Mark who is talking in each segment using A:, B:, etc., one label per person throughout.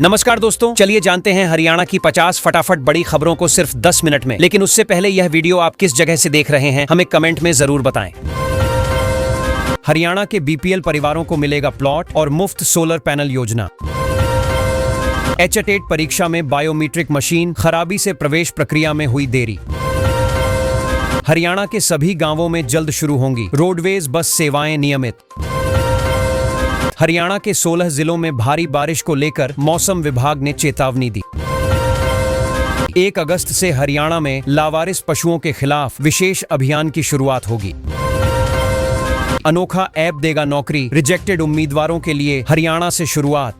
A: नमस्कार दोस्तों, चलिए जानते हैं हरियाणा की 50 फटाफट बड़ी खबरों को सिर्फ 10 मिनट में। लेकिन उससे पहले यह वीडियो आप किस जगह से देख रहे हैं हमें कमेंट में जरूर बताएं। हरियाणा के बीपीएल परिवारों को मिलेगा प्लॉट और मुफ्त सोलर पैनल योजना। एचटेट परीक्षा में बायोमीट्रिक मशीन खराबी से प्रवेश प्रक्रिया में हुई देरी। हरियाणा के सभी गांवों में जल्द शुरू होंगी रोडवेज बस सेवाएं नियमित। हरियाणा के 16 जिलों में भारी बारिश को लेकर मौसम विभाग ने चेतावनी दी। 1 अगस्त से हरियाणा में लावारिस पशुओं के खिलाफ विशेष अभियान की शुरुआत होगी। अनोखा ऐप देगा नौकरी, रिजेक्टेड उम्मीदवारों के लिए हरियाणा से शुरुआत।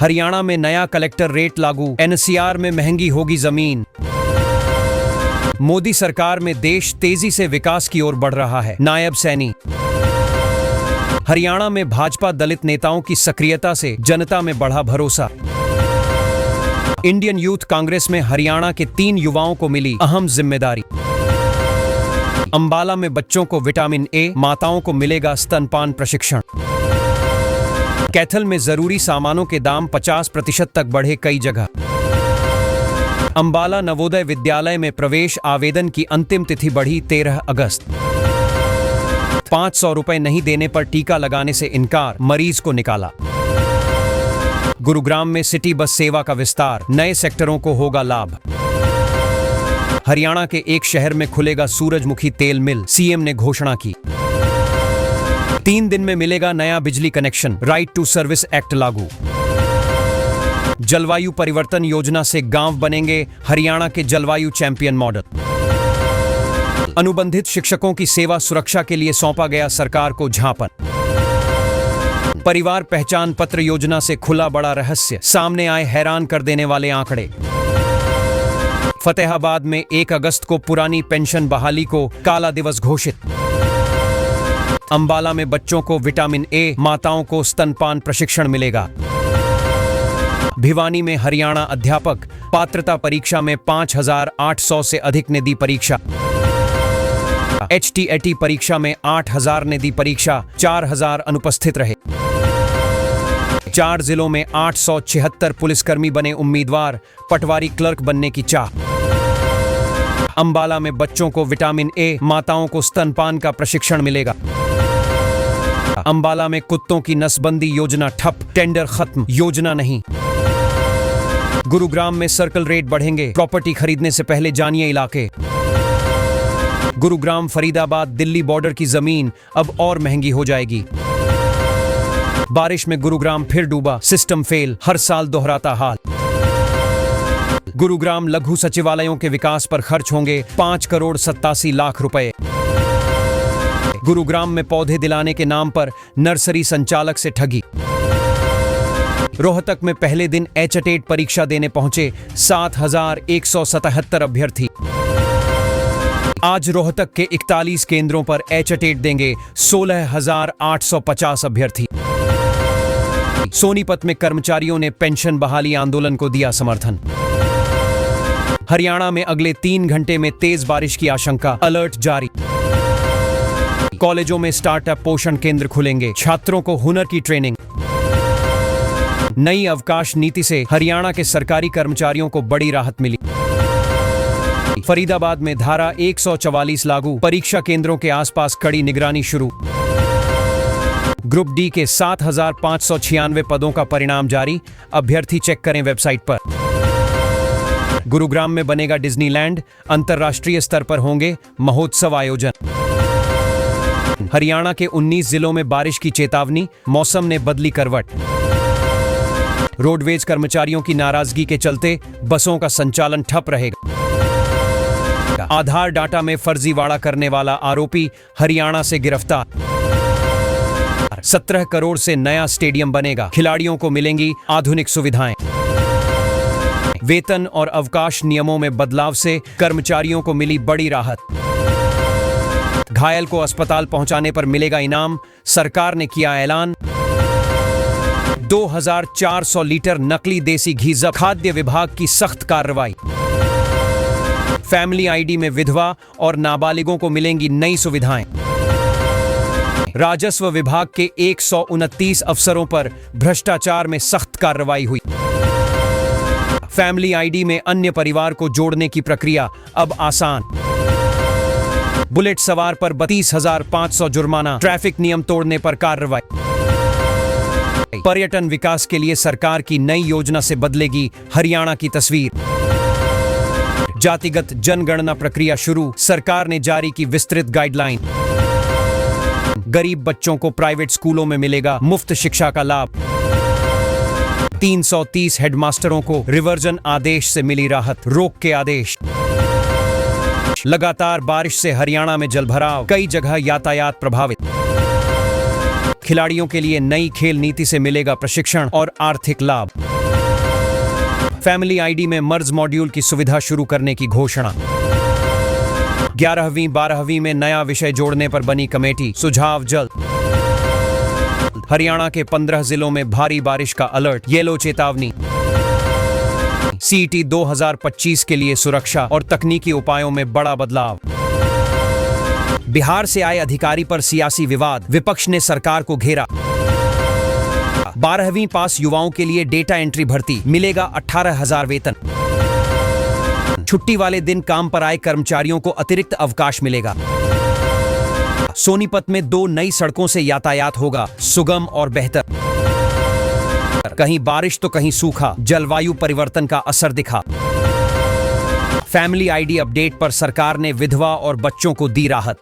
A: हरियाणा में नया कलेक्टर रेट लागू, एनसीआर में महंगी होगी जमीन। मोदी सरकार में देश तेजी से विकास की ओर बढ़ रहा है, नायब सैनी। हरियाणा में भाजपा दलित नेताओं की सक्रियता से जनता में बढ़ा भरोसा। इंडियन यूथ कांग्रेस में हरियाणा के 3 युवाओं को मिली अहम जिम्मेदारी। अंबाला में बच्चों को विटामिन ए, माताओं को मिलेगा स्तनपान प्रशिक्षण। कैथल में जरूरी सामानों के दाम 50% तक बढ़े कई जगह। अंबाला नवोदय विद्यालय में प्रवेश आवेदन की अंतिम तिथि बढ़ी 13 अगस्त। 500 रुपए नहीं देने पर टीका लगाने से इनकार, मरीज को निकाला। गुरुग्राम में सिटी बस सेवा का विस्तार, नए सेक्टरों को होगा लाभ। हरियाणा के एक शहर में खुलेगा सूरजमुखी तेल मिल, सीएम ने घोषणा की। 3 दिन में मिलेगा नया बिजली connection, right to service act लागू। जलवायु परिवर्तन योजना से गांव बनेंगे हरियाणा के जलवायु चैंपियन मॉडल। अनुबंधित शिक्षकों की सेवा सुरक्षा के लिए सौंपा गया सरकार को झांपन। परिवार पहचान पत्र योजना से खुला बड़ा रहस्य, सामने आए हैरान कर देने वाले आंकड़े। फतेहाबाद में 1 अगस्त को पुरानी पेंशन बहाली को काला दिवस घोषित। अंबाला में बच्चों को विटामिन ए, माताओं को स्तनपान प्रशिक्षण मिलेगा। भिवानी में हरियाणा अध्यापक पात्रता परीक्षा में 5800 से अधिक ने दी परीक्षा। एचटीएटी परीक्षा में 8000 ने दी परीक्षा, 4000 अनुपस्थित रहे। 4 जिलों में 876 पुलिसकर्मी बने उम्मीदवार, पटवारी क्लर्क बनने की चाह। अंबाला में बच्चों को विटामिन ए, माताओं को स्तनपान का प्रशिक्षण मिलेगा। अंबाला में कुत्तों की नसबंदी योजना ठप, टेंडर खत्म, योजना नहीं। गुरुग्राम में सर्कल रेट बढ़ेंगे, प्रॉपर्टी खरीदने से पहले जानिए इलाके। गुरुग्राम फरीदाबाद दिल्ली बॉर्डर की जमीन अब और महंगी हो जाएगी। बारिश में गुरुग्राम फिर डूबा, सिस्टम फेल, हर साल दोहराता हाल। गुरुग्राम लघु सचिवालयों के विकास पर खर्च होंगे 5 करोड़ 87 लाख रुपए। गुरुग्राम में पौधे दिलाने के नाम पर नर्सरी संचालक से ठगी। रोहतक में पहले दिन एचटेट परीक्षा देने पहुंचे 7177 अभ्यर्थी। आज रोहतक के 41 केंद्रों पर एचटेट देंगे 16850 अभ्यर्थी। सोनीपत में कर्मचारियों ने पेंशन बहाली आंदोलन को दिया समर्थन। हरियाणा में अगले 3 घंटे में तेज बारिश की आशंका, अलर्ट जारी। कॉलेजों में स्टार्टअप पोषण केंद्र खुलेंगे, छात्रों को हुनर की ट्रेनिंग। नई अवकाश नीति से हरियाणा के सरकारी कर्मचारियों को बड़ी राहत मिली। फरीदाबाद में धारा 144 लागू, परीक्षा केंद्रों के आसपास कड़ी निगरानी शुरू। ग्रुप डी के 7596 पदों का परिणाम जारी, अभ्यर्थी चेक करें वेबसाइट पर। गुरुग्राम में बनेगा डिज्नीलैंड, अंतर्राष्ट्रीय स्तर पर होंगे महोत्सव आयोजन। हरियाणा के 19 जिलों में बारिश की चेतावनी, मौसम ने बदली करवट। रोडवेज कर्मचारियों की नाराजगी के चलते बसों का संचालन ठप रहेगा। आधार डाटा में फर्जीवाड़ा करने वाला आरोपी हरियाणा से गिरफ्तार। 17 करोड़ से नया स्टेडियम बनेगा, खिलाड़ियों को मिलेंगी आधुनिक सुविधाएं। वेतन और अवकाश नियमों में बदलाव से कर्मचारियों को मिली बड़ी राहत। घायल को अस्पताल पहुंचाने पर मिलेगा इनाम, सरकार ने किया ऐलान। 2400 लीटर नकली देसी घी जब्त, खाद्य विभाग की सख्त कार्रवाई। फैमिली आईडी में विधवा और नाबालिगों को मिलेंगी नई सुविधाएं। राजस्व विभाग के 129 अफसरों पर भ्रष्टाचार में सख्त कार्रवाई हुई। फैमिली आईडी में अन्य परिवार को जोड़ने की प्रक्रिया अब आसान। बुलेट सवार पर 32,500 जुर्माना, ट्रैफिक नियम तोड़ने पर कार्रवाई। पर्यटन विकास के लिए सरकार की नई योजना से बदलेगी हरियाणा की तस्वीर। जातिगत जनगणना प्रक्रिया शुरू, सरकार ने जारी की विस्तृत गाइडलाइन। गरीब बच्चों को प्राइवेट स्कूलों में मिलेगा मुफ्त शिक्षा का लाभ। 330 हेडमास्टरों को रिवर्जन आदेश से मिली राहत, रोक के आदेश। लगातार बारिश से हरियाणा में जलभराव, कई जगह यातायात प्रभावित। खिलाड़ियों के लिए नई खेल नीति से मिलेगा प्रशिक्षण और आर्थिक लाभ। फैमिली आईडी में मर्ज मॉड्यूल की सुविधा शुरू करने की घोषणा। 11वीं 12वीं में नया विषय जोड़ने पर बनी कमेटी, सुझाव जल्द। हरियाणा के 15 जिलों में भारी बारिश का अलर्ट, येलो चेतावनी। सीईटी 2025 के लिए सुरक्षा और तकनीकी उपायों में बड़ा बदलाव। बिहार से आए अधिकारी पर सियासी विवाद, विपक्ष ने सरकार को घेरा। 12वीं पास युवाओं के लिए डेटा एंट्री भर्ती, मिलेगा 18,000 वेतन। छुट्टी वाले दिन काम पर आए कर्मचारियों को अतिरिक्त अवकाश मिलेगा। सोनीपत में 2 नई सड़कों से यातायात होगा सुगम और बेहतर। कहीं बारिश तो कहीं सूखा, जलवायु परिवर्तन का असर दिखा। फैमिली आईडी अपडेट पर सरकार ने विधवा और बच्चों को दी राहत।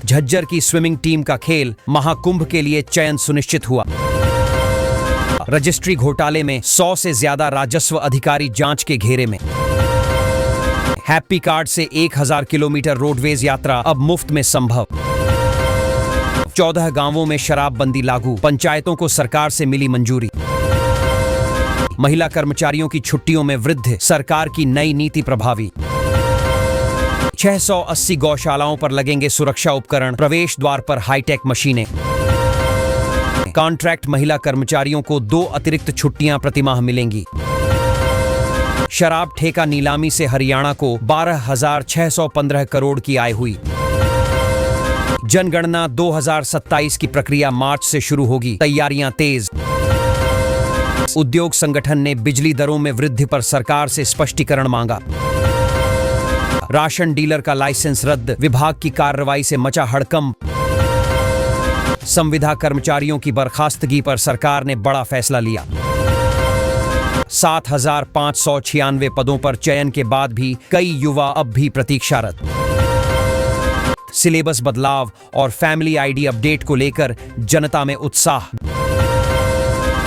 A: झज्जर की स्विमिंग टीम का खेल महाकुंभ के लिए चयन सुनिश्चित हुआ। रजिस्ट्री घोटाले में 100 से ज्यादा राजस्व अधिकारी जांच के घेरे में। हैप्पी कार्ड से 1000 किलोमीटर रोडवेज यात्रा अब मुफ्त में संभव। 14 गांवों में शराबबंदी लागू, पंचायतों को सरकार से मिली मंजूरी। महिला कर्मचारियों की छुट्टियों में वृद्धि, सरकार की नई नीति प्रभावी। 680 गौशालाओं पर लगेंगे सुरक्षा उपकरण, प्रवेश द्वार पर हाईटेक मशीनें। कॉन्ट्रैक्ट महिला कर्मचारियों को 2 अतिरिक्त छुट्टियां प्रतिमाह मिलेंगी। शराब ठेका नीलामी से हरियाणा को 12,615 करोड़ की आय हुई। जनगणना 2027 की प्रक्रिया मार्च से शुरू होगी, तैयारियां तेज। उद्योग संगठन ने बिजली दरों में वृद्धि पर सरकार से स्पष्टीकरण मांगा। राशन डीलर का लाइसेंस रद्द, विभाग की कार्रवाई से मचा हड़कंप। संविदा कर्मचारियों की बर्खास्तगी पर सरकार ने बड़ा फैसला लिया। 7,596 पदों पर चयन के बाद भी कई युवा अब भी प्रतीक्षारत। सिलेबस बदलाव और फैमिली आईडी अपडेट को लेकर जनता में उत्साह।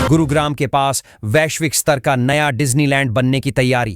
A: गुरुग्राम के पास वैश्विक स्तर का नया डिज्नीलैंड बनने की तैयारी।